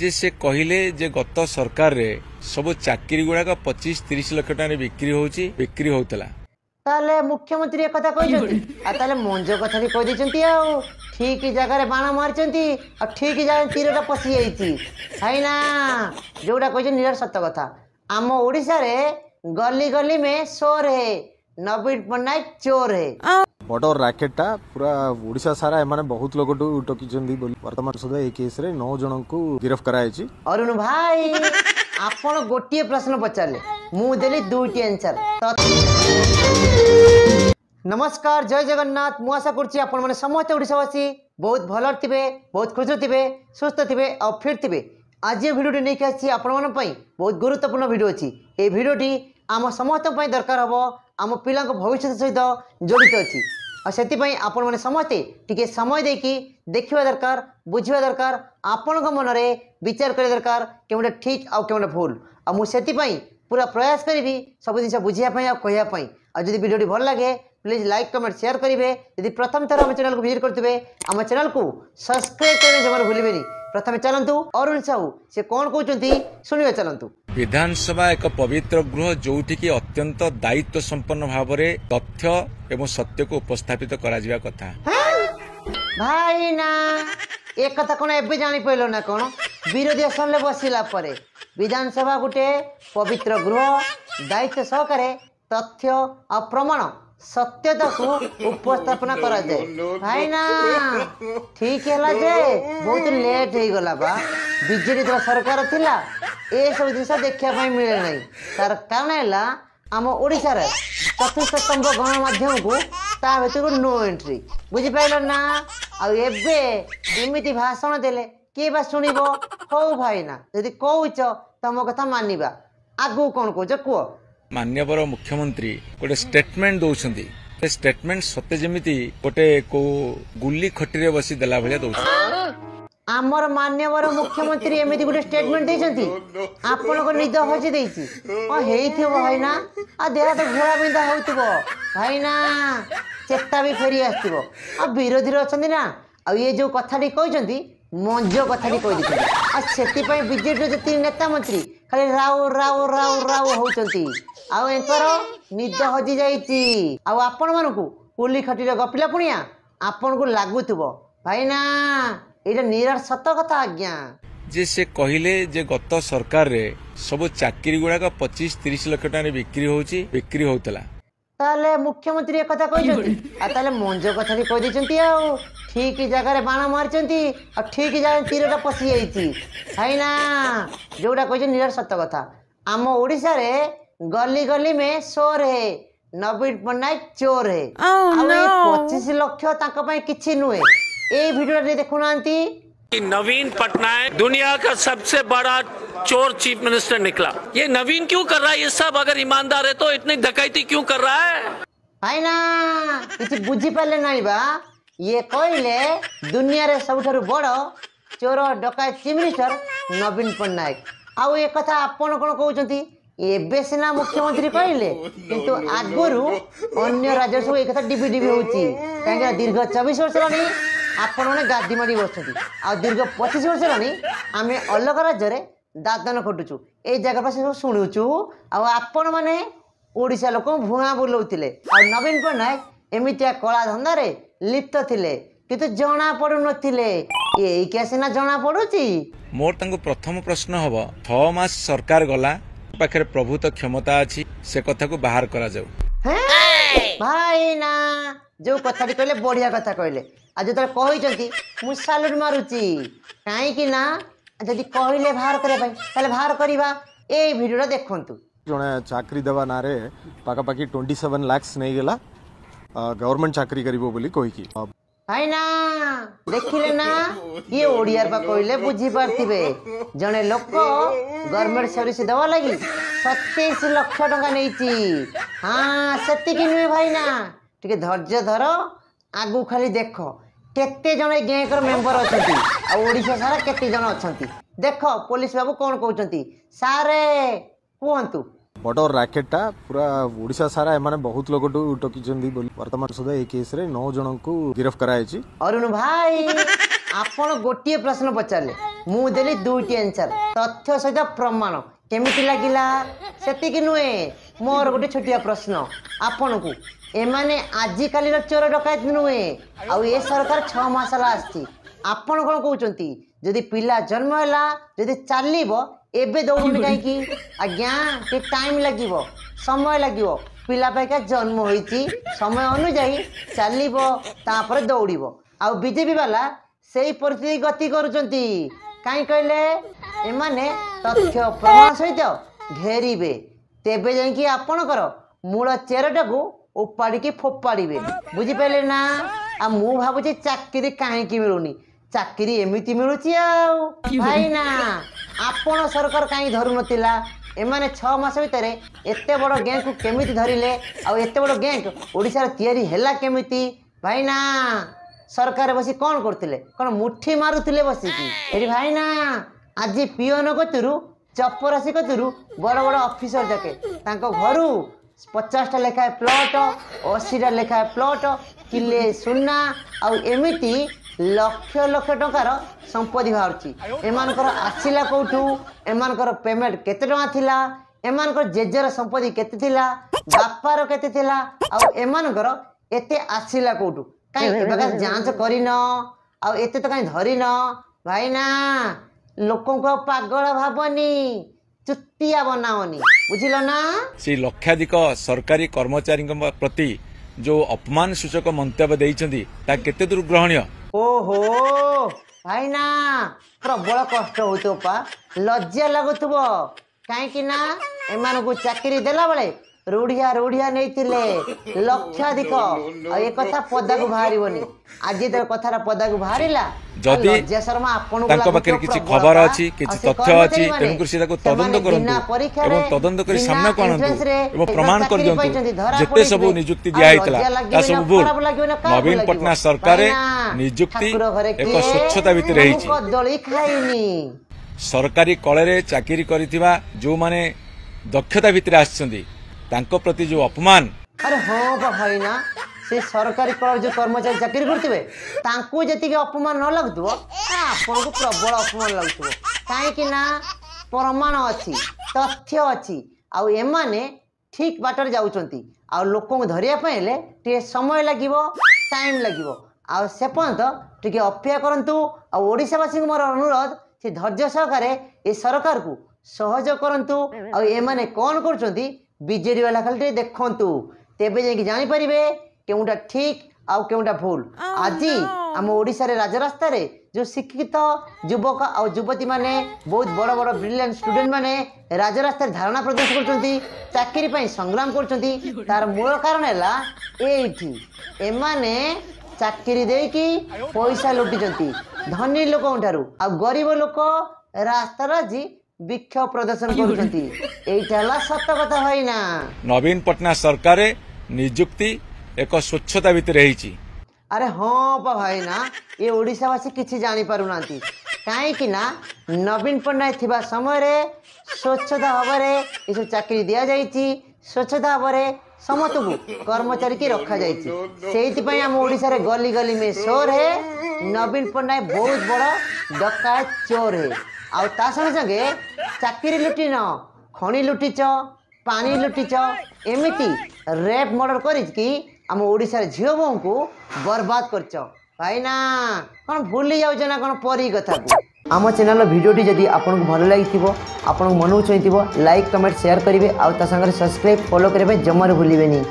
जे से कहले जे गत सरकार रे सब चाकरी गुड़ाक 25-30 लाख टका बिक्री होतला ताले मुख्यमंत्री एक कथा कहछंती आ ताले मंजो कथा भी कह देछंती आ ठीक जगह रे बाण मारछंती आ ठीक जगह तीरटा पसी जाईची है ना जोड़ा कहछ निरार सत्य कथा आम ओडिसा रे गली गली में शोर है नवीन पट्टनायक चोर है बड़ राकेटा पूरा ओडिशा सारा एमाने बहुत लोग टकिचंदी बोली वर्तमान सुधा ए केस रे 9 जन को गिरफ्त करायछि। अरुण भाई आपण गोटिए प्रश्न पचारले मु देली दुईटी आंसर। नमस्कार जय जगन्नाथ मु आशा करछि आपण माने समस्त ओडिसावासी बहुत भल थिबे बहुत खुश थिबे सुस्थ थिबे और फिट थिबे। आज ये भिडियो नहीं आसी आपण मन पई बहुत गुरुत्वपूर्ण भिडियो अछि। ए भिडियोटी आम समस्त पई दरकार हबो आम पिला भविष्य सहित जड़ित अच्छी और से आपण मैंने समस्ते टिके समय देकी देखा दरकार बुझा दरकार आपण मन में विचार कर दरकार केवटे ठीक आउ केवटे भूल आ मुझे पूरा प्रयास करी सब जिन बुझापी आ कहवाई और जब वीडियो भल लगे प्लीज लाइक कमेंट शेयर करेंगे। यदि प्रथम थर आम चैनल को विजिट करते आम चैनल को सब्सक्राइब करने जमा भूलें। प्रथम चलतु अरुण साहू से कौन कहते शुणा चलतु। विधानसभा एक पवित्र गृह जोठी की अत्यंत दायित्व संपन्न भाव में तथ्य एवं सत्य को उपस्थापित करा कथा भाई ना एक कथा कौन एबे जानी पाइल ना कौन विरोधी आसन बसला विधानसभा गोटे पवित्र गृह दायित्व सहकारे तथ्य और प्रमाण सत्यता को उपस्थापना करा जाए भाई ना ठीक है जे बहुत लेट हो गला बा बीजेडी जो सरकार थिला ए सब जिन देखा मिले ना तार कारण है आम ओडिशा रे चतुर्थ स्तंभ गणमाध्यम को ता भीतर नो एंट्री बुझिपाइल ना आबे एमती भाषण देले किए बा शुणिबो हो भाई ना यदि कहूच तुम कथा मानिबा आगु कौन कह कह मान्यवर मुख्यमंत्री गोटे स्टेटमेंट दौरान स्टेटमेंट सत्य जमीती गोटे को गुली खटी बसी देला भाया दौरान आमर मान्यवर मुख्यमंत्री एमती गोटे स्टेटमेंट देछंती आपण को निद हजि देछि हेइथिबो भाई ना आ देह तो घोड़ा बिंदा होउथिबो भाई ना चेता भी फेरी आस्थिबो आ विरोधी रे अछंती ना आ ये जो कथाटी कहछंती मंजो कथाटी कहि दिछंती आ सेति पई बीजेपी जति नेता मंत्री खाली राव राव राव राव होउचंती आ एकर निद हजि जाईची आ आपण मानकू पुली खटीरे गपिला पुनिया आपण को लागुथिबो भाई ना एटा निरार सत कथा आज्ञा जे से कहले जे गत सरकार रे सब चाकरी गुड़ाक 25-30 लाख टका बिक्री होतला ताले मुख्यमंत्री एक कथा कहछंती आ ताले मंजो कथा भी कह देछंती आ ठीक जगह रे बाण मारछंती आ ठीक जगह तीरटा पसी जाईची है ना जोड़ा कहछ निरार सत्य कथा आम ओडिसा रे गली गली में शोर है नवीन पट्टनायक चोर है 25 लाख तांका पई किछि नुहे ए वीडियो देखु नांती नवीन पटनायक दुनिया का सबसे बड़ा चोर चीफ मिनिस्टर निकला। ये नवीन क्यों कर रहा है ये सब? अगर ईमानदार है तो इतनी डकैती क्यों कर रहा है? भाई ना किछि बुझी पाले नाही बा ये कहले दुनिया रे सबठारु बड़ चोर डकैत चीफ मिनिस्टर नवीन पट्टनायक आउ एक कथा आपण कोन कहउचंती एबे सिना मुख्यमंत्री कहले किंतु आगुरु अन्य राज्य सब एक कथा डिबी डिबी होउची काहे दीर्घ 24 वर्ष रानी आपण मैंने गादी मारी बसुँच आ दीर्घ 25 वर्ष रानी आम अलग राज्य में दादन खटुचु ए जगह पास सब शुणुचु आपण मैंने ओडिशा लोक भुआ बुलाऊले आ नवीन पट्टनायक एमतिया कला धंदारे लिप्त थिले किंतु जना पड़ू नथिले एई क्या सिना जना पड़ुची। मोर तांको प्रथम प्रश्न हबो 6 मास सरकार गला पाखरे प्रभुत्व क्षमता अछि से कथा को बाहर करा जाऊ भाई ना जो कथा कहले बढ़िया कथा कहले आज जो कहते मु सालुट मारुची कहीं ना जदि कहले बाहर करने बाहर करवा ए भिडियो देखंतु जने चाकरी देवा नारे पाखापाखि 27 लाख नहीं गला गवर्नमेंट चाकरी करिवो बोली कहि भाई ना देखिले ना ये ओडियार बा कहले बुझी पारथिबे जने लोक गवर्नमेंट सर्विस देवा लगी 27 लाख टका नैची हाँ सेति कि नुहे भाई ना टिके धैर्य धर आगु खाली देख केते जने गैंग मेंबर अछंती आ ओडिशा सारा केते जन अछंती देख पुलिस बाबू कौन कहउचंती सारे कहंतु बड़ राकेटा पूरा ओडिशा सारा एमाने बहुत लोग टकिछन्ती बोली वर्तमान सुधा ए केस रे 9 जन को गिरफ्त करायछि। अरुण भाई आपण गोटे प्रश्न पचारे मु देली दुईटी आंसर तथ्य सहित प्रमाण केमिति लागिला सेतिक नुहे मोर गोटे छोटिया प्रश्न आपण को एमाने आजिकाली चोर डकायत नुहे आउ ए सरकार 6 मास आसी आपण कौन कहते जदि पिला जन्म है जदि चलो एबे दौड़ुनी कहीं आज्ञा टे टाइम लगे समय लगे पिला पाइका जन्म होती समय अनुजाई चलो तापर दौड़ आउ बीजेपी वाला से ही परिस्थिति गति करुँच कहीं कहले एमाने तथ्य प्रमाण सहित घेरिबे तेबे जाइए आपणकर मूल चेरटा को उपाड़ी फोपाड़े बुझिपारे ना आ मु भावुची चाकरी कहीं मिलूनी चाकरी एमती मिलूची भाई ना आपण सरकार कहीं धरू नथिला एमाने 6 मास भितर एते बड़ गैंग को केमिति धरिले आ एते बड़ गैंग ओडिसा तैयारी हैला केमिति भाई ना सरकार बसी कौन करथिले कौन मुठी मारुथिले बसिकी एरी भाई ना आज पिओन कतुरु चपरासी कतुरु बड़ बड़ ऑफिसर जाके तांको घरु 50टा लेखाए प्लॉट 80टा लेखाए प्लॉट किले सुना आउ एमिति लक्ष लक्ष टंकार संपत्ति बाहरी एमानकर आसिला कौटू एमानकर पेमेंट केते टंका थिला एमानकर जेजर संपत्ति केते थिला बापार केते थिला आउ एमानकर एते आसिला कौटू काई एबाका जांच करिन आउ एते तो काई धरिन भाई ना लोकों को पागल भाबनी चुतिया बनाओनी बुझिल ना। से लक्षाधिक सरकारी कर्मचारी प्रति जो अपमान सूचक मंतव्य देइछन्ती ता केते दूर ग्रहणीय। ओहो भाई ना प्रबल कष्ट हो पा लज्जा लगुव कहीं ना एमान को चाकरी देला बेले रूढ़िया रूढ़िया नहीं लक्षाधिक ए कथा पदा को बाहरनी आज तो कथार पदा को बाहरला जदि तांको पाखे किछि खबर अछि किछि तथ्य अछि तेनुकर से ताको तदंत करंतु एवं तदंत करी सामना करंतु एवं प्रमाण कर दियंतु जेते सब नियुक्ति दिया हितला ता सब भूल नवीन पटनायक सरकार नियुक्ति एक स्वच्छता भितर रहिछि सरकारी कळे चाकरी करिथिबा जो माने दक्षता भितर आछन्ती तांको प्रति जो अपमान अरे हाँ भाई ना से सरकारी कल जो कर्मचारी चाकरी करते तांको जी अपमान न लगुव आपन को प्रबल अपमान लगुव कहीं ना प्रमाण अच्छी तथ्य अच्छी आउ एमाने ठीक बाटर जाउचंती आउ लोक धरिया टे समय लगे टाइम लगे आउ से पर्यंत टे अपेक्षा करंतु आउ ओडिशावासी मोर अनुरोध से धैर्य सहकारे ए सरकार को सहयोग करंतु आउ एमाने कौन करचंती बीजेडी वाला खाली देखंतु तेबे जाई जानी पारिबे केउटा ठीक आउ केउटा भूल आज आम ओडिशा रे राजरास्ता रे जो शिक्षित युवक आउ युवती माने बहुत बड़ बड़ ब्रिलियंट स्टूडेंट माने राजरास्ता रे धारणा प्रदर्शन करचंती चाकरी पई संग्राम करचंती तार मूल कारण हैला एठी एमाने चाकरी देकी पैसा लुटिचंती धनी लोक ठारू आ गरीब लोक रास्ता राजी विक्षोभ प्रदर्शन करुचंती एटा हला सत कथा भाई ना। नवीन पटनायक सरकार नियुक्ति एक स्वच्छता भितर रहिछि। अरे हाँ पा भाई ना ये ओडिशावासी किछि जानी पारु नांती काहे कि ना नवीन पटनायक थिबा समय रे स्वच्छता भावरे ए सब चाकरी दिया जाइछि स्वच्छता भावरे समस्त को कर्मचारी की रखा जाइछि सेहिति पई हम ओडिशा रे गली गली में शोर है नवीन पटनायक बहुत बड़ डकायत चोर है आउ ता संगे संगे चाकरी लुटी न खणी लुटिच पानी लुटिच एमिति रेप मर्डर करिकी आम ओडिशा रे झियो बों को बर्बाद करछ भाई ना कौन भूली जाउछ ना कौन परी कथा को। आम चैनल भिडियोटी जदि आपको भल लगी आपन मन चाहिए लाइक कमेंट शेयर करेंगे आउ ता संगे सब्सक्राइब फॉलो करने जमार भूलिबेनी।